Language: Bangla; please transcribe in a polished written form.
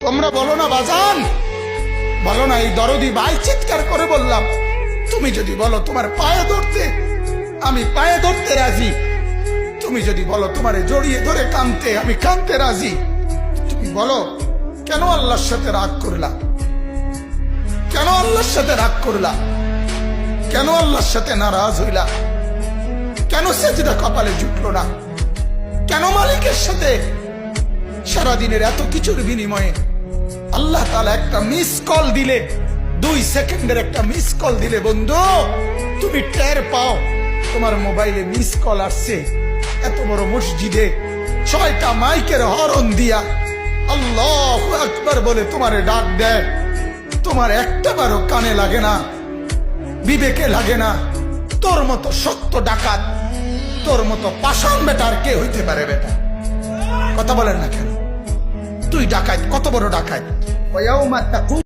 তোমরা বলো না বাজান, বলো না এই দরদি ভাই চিৎকার করে বললাম, তুমি যদি বলো তোমার পায়ে ধরতে, আমি পায়ে ধরতে রাজি। তুমি যদি বলো তোমারে জড়িয়ে ধরে কাঁদতে, আমি কাঁদতে রাজি। তুমি বলো কেন আল্লাহর সাথে রাগ করলা? কেন আল্লাহর সাথে রাগ করলা? কেন আল্লাহর সাথে নারাজ হইলা? কেন সেজদা কপালে জুটলো না? কেন মালিকের সাথে সারাদিনের এত কিছুর বিনিময়ে আল্লাহ তাআলা একটা মিস কল দিলে, 2 সেকেন্ডের একটা মিস কল দিলে বন্ধু তুমি টের পাও তোমার মোবাইলে মিস কল আসছে। এত বড় মসজিদে 6টা মাইকের হরন দিয়া আল্লাহু আকবার বলে তোমারে ডাক দেয়, তোমার একটা বারও কানে লাগে না, বিবেকে লাগে না। তোর মতো সত্য ডাকাত, তোর মতো পাষাণ বেটার কে হইতে পারে? বেটা কথা বলেন না কেন? তুই ডাকাত, কত বড় ডাকাত।